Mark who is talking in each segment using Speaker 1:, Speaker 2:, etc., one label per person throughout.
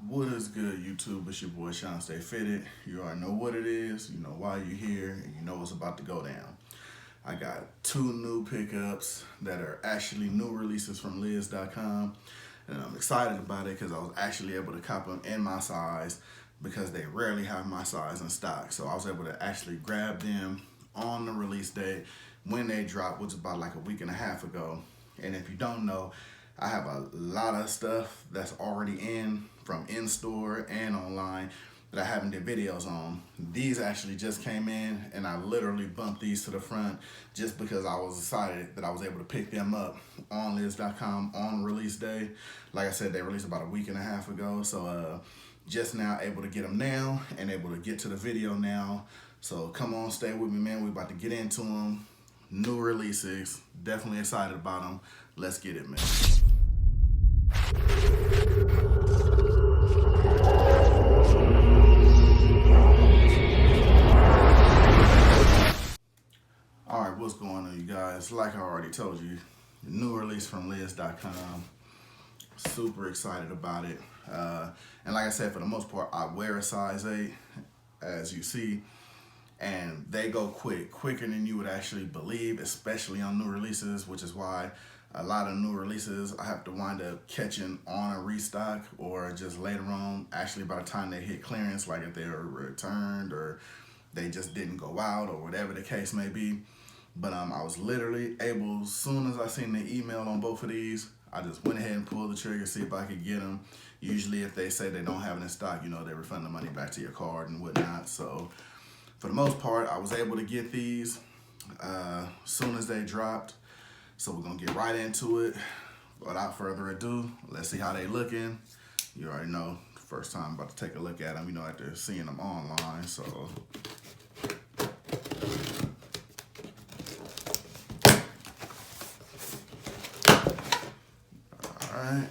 Speaker 1: What is good, YouTube? It's your boy Shawn.Stay.Fitted. You already know what it is, you know why you're here, and you know what's about to go down. I got two new pickups that are actually new releases from Liz.com, and I'm excited about it because I was actually able to cop them in my size because they rarely have my size in stock. So I was able to actually grab them on the release date when they dropped, which was about like a week and a half ago. And if you don't know, I have a lot of stuff that's already in from in-store and online that I haven't did videos on. These actually just came in and I literally bumped these to the front just because I was excited that I was able to pick them up on Liz.com on release day. Like I said, they released about a week and a half ago. So just now able to get them now and able to get to the video now. So come on, stay with me, man. We're about to get into them. New releases, definitely excited about them. Let's get it, man. Alright, what's going on, you guys? Like I already told you, new release from Liz.com. Super excited about it. And like I said, for the most part, I wear a size 8, as you see. And they go quicker than you would actually believe, especially on new releases, which is why a lot of new releases I have to wind up catching on a restock or just later on, actually by the time they hit clearance, like if they're returned or they just didn't go out or whatever the case may be. But I was literally able, as soon as I seen the email on both of these, I just went ahead and pulled the trigger, see if I could get them. Usually if they say they don't have it in stock, you know, they refund the money back to your card and whatnot. So for the most part, I was able to get these as soon as they dropped. So we're gonna get right into it. Without further ado, let's see how they looking. You already know, first time I'm about to take a look at them, you know, after seeing them online. So alright.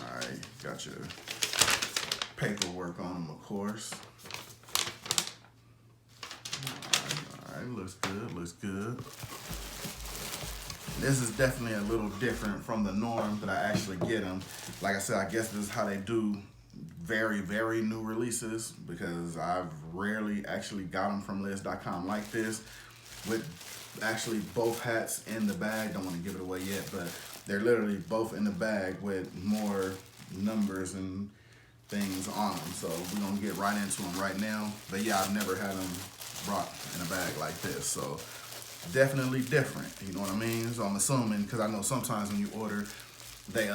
Speaker 1: Alright, got your paperwork on them, of course. Alright, looks good, looks good. This is definitely a little different from the norm that I actually get them. Like I said, I guess this is how they do very, very new releases because I've rarely actually got them from Liz.com like this with actually both hats in the bag. Don't want to give it away yet, but they're literally both in the bag with more numbers and things on them. So we're going to get right into them right now. But yeah, I've never had them brought in a bag like this. So definitely different, you know what I mean? So I'm assuming, because I know sometimes when you order, they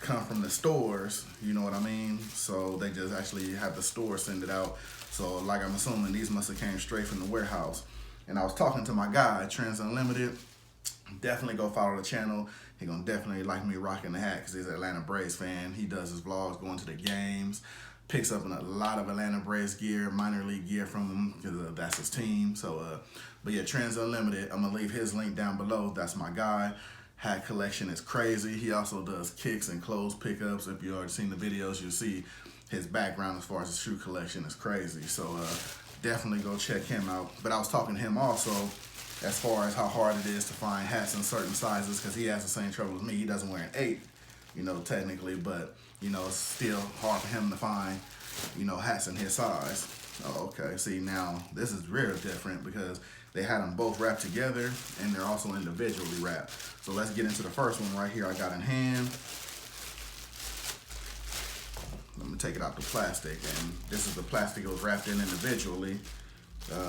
Speaker 1: come from the stores, you know what I mean? So they just actually have the store send it out. So like I'm assuming these must have came straight from the warehouse. And I was talking to my guy, Trenz Unltd. Definitely go follow the channel. He gonna definitely like me rocking the hat because he's an Atlanta Braves fan. He does his vlogs, going to the games, picks up a lot of Atlanta Braves gear, minor league gear from him because that's his team. So, but yeah, Trenz Unltd. I'm gonna leave his link down below. That's my guy. Hat collection is crazy. He also does kicks and clothes pickups. If you already seen the videos, you'll see his background as far as his shoe collection is crazy. So definitely go check him out. But I was talking to him also as far as how hard it is to find hats in certain sizes because he has the same trouble as me. He doesn't wear an 8, you know, technically, but you know, it's still hard for him to find, you know, hats in his size. Oh, okay. See, now this is real different because they had them both wrapped together and they're also individually wrapped. So let's get into the first one right here I got in hand. Let me take it out the plastic, and this is the plastic it was wrapped in individually.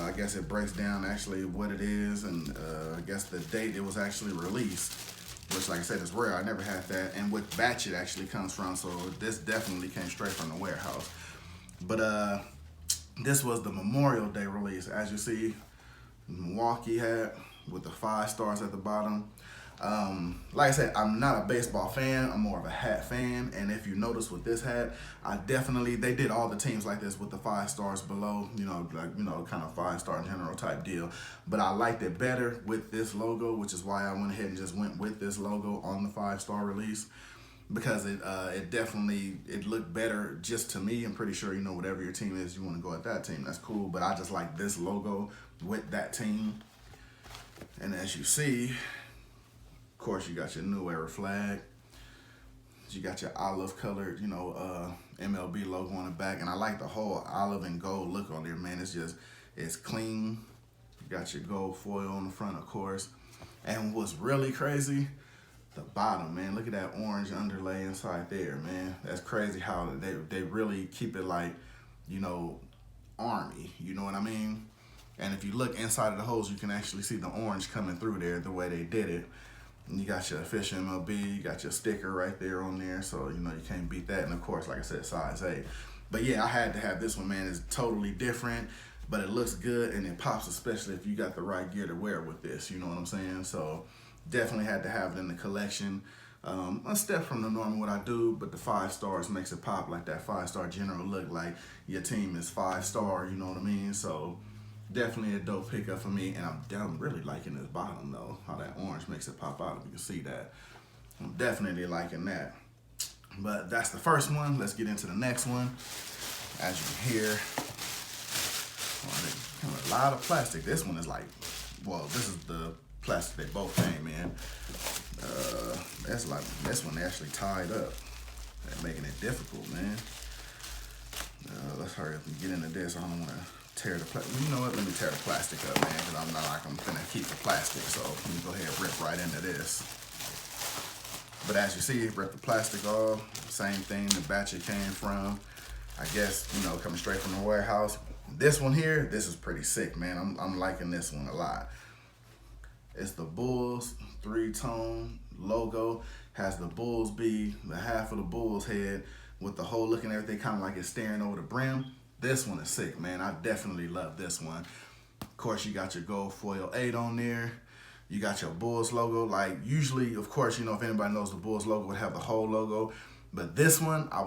Speaker 1: I guess it breaks down actually what it is, and I guess the date it was actually released, which like I said is rare. I never had that, and what batch it actually comes from, so this definitely came straight from the warehouse. But this was the Memorial Day release. As you see, Milwaukee hat with the 5 stars at the bottom. Like I said, I'm not a baseball fan, I'm more of a hat fan, and if you notice with this hat, they did all the teams like this with the 5 stars below, you know, like, you know, kind of 5-star general type deal, but I liked it better with this logo, which is why I went ahead and just went with this logo on the 5-star release, because it definitely, it looked better just to me. I'm pretty sure, you know, whatever your team is, you want to go at that team, that's cool, but I just like this logo with that team. And as you see, course, you got your New Era flag. You got your olive colored, MLB logo on the back. And I like the whole olive and gold look on there, man. It's clean. You got your gold foil on the front, of course. And what's really crazy, the bottom, man. Look at that orange underlay inside there, man. That's crazy how they really keep it like, Army. You know what I mean? And if you look inside of the holes, you can actually see the orange coming through there the way they did it. And you got your official MLB, you got your sticker right there on there, so you can't beat that. And of course, like I said, size 8. But yeah, I had to have this one, man. It's totally different, but it looks good and it pops, especially if you got the right gear to wear with this. You know what I'm saying? So definitely had to have it in the collection. A step from the norm what I do, but the 5 stars makes it pop, like that 5-star general look, like your team is 5-star. You know what I mean? So definitely a dope pickup for me, and I'm really liking this bottom though, how that orange makes it pop out, if you can see that. I'm definitely liking that. But that's the first one. Let's get into the next one. As you can hear, a lot of plastic. This one is like, well, this is the plastic they both came in. That's like, this one actually tied up. They're making it difficult, man. Let's hurry up and get into this. I don't want to tear the plastic. You know what? Let me tear the plastic up, man, because I'm not like I'm gonna keep the plastic. So let me go ahead and rip right into this. But as you see, rip the plastic off. Same thing the batch it came from. I guess, coming straight from the warehouse. This one here, this is pretty sick, man. I'm liking this one a lot. It's the Bulls 3-tone logo. Has the Bulls be the half of the Bulls head with the whole look and everything, kind of like it's staring over the brim. This one is sick, man. I definitely love this one. Of course, you got your gold foil 8 on there. You got your Bulls logo. Like usually, of course, if anybody knows the Bulls logo would have the whole logo. But this one, I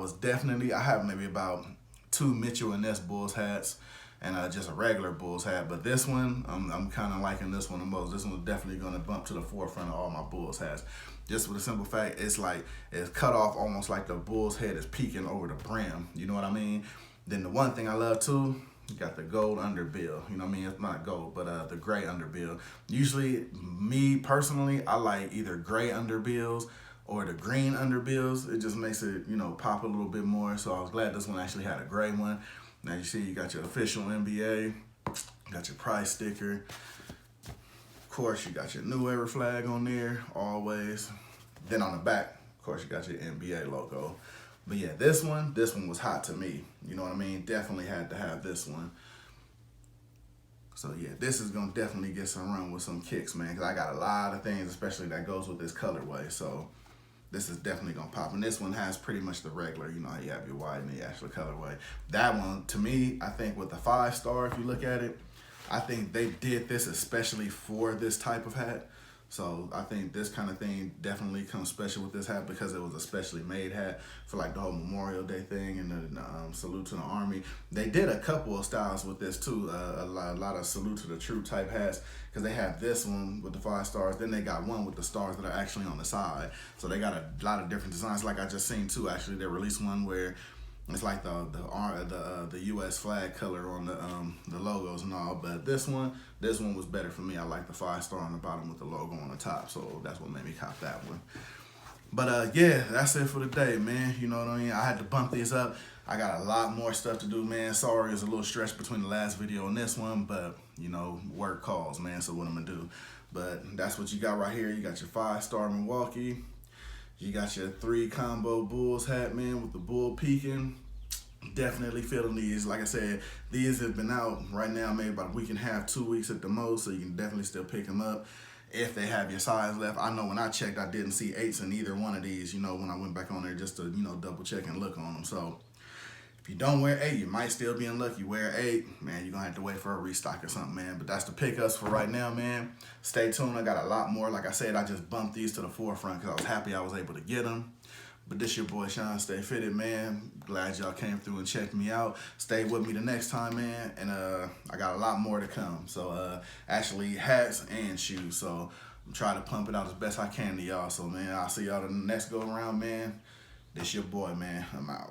Speaker 1: have maybe about 2 Mitchell and Ness Bulls hats and just a regular Bulls hat. But this one, I'm kind of liking this one the most. This one's definitely going to bump to the forefront of all my Bulls hats. Just with a simple fact, it's cut off almost like the Bulls head is peeking over the brim. You know what I mean? Then the one thing I love too, you got the gold underbill. You know what I mean? It's not gold, but the gray underbill. Usually, me personally, I like either gray underbills or the green underbills. It just makes it, pop a little bit more. So I was glad this one actually had a gray one. Now you see you got your official NBA, got your price sticker. Of course, you got your New Era flag on there, always. Then on the back, of course, you got your NBA logo. But yeah, this one was hot to me. You know what I mean? Definitely had to have this one. So yeah, this is gonna definitely get some run with some kicks, man, because I got a lot of things, especially that goes with this colorway. So this is definitely gonna pop. And this one has pretty much the regular, you have your white and the actual colorway. That one, to me, I think with the 5-star, if you look at it, I think they did this especially for this type of hat. So I think this kind of thing definitely comes special with this hat because it was a specially made hat for like the whole Memorial Day thing and the salute to the Army. They did a couple of styles with this too, a lot of salute to the troop type hats, because they have this one with the 5 stars. Then they got one with the stars that are actually on the side. So they got a lot of different designs. Like I just seen too, actually they released one where it's like the U.S. flag color on the logos and all. But this one was better for me. I like the 5-star on the bottom with the logo on the top, so that's what made me cop that one. But yeah, that's it for the day, man. You know what I mean? I had to bump these up. I got a lot more stuff to do, man. Sorry, it's a little stretch between the last video and this one, but work calls, man. So what I'm gonna do? But that's what you got right here. You got your 5-star Milwaukee. You got your 3 combo Bulls hat, man, with the bull peeking. Definitely feeling these. Like I said, these have been out right now maybe about a week and a half, 2 weeks at the most, so you can definitely still pick them up if they have your size left. I know when I checked, I didn't see 8s in either one of these, when I went back on there just to, double check and look on them. So if you don't wear 8, you might still be unlucky. Wear 8, man, you're going to have to wait for a restock or something, man. But that's the pickups for right now, man. Stay tuned. I got a lot more. Like I said, I just bumped these to the forefront because I was happy I was able to get them. But this your boy, Shawn.Stay.Fitted, man. Glad y'all came through and checked me out. Stay with me the next time, man. And I got a lot more to come. So actually hats and shoes. So I'm trying to pump it out as best I can to y'all. So, man, I'll see y'all the next go around, man. This your boy, man. I'm out.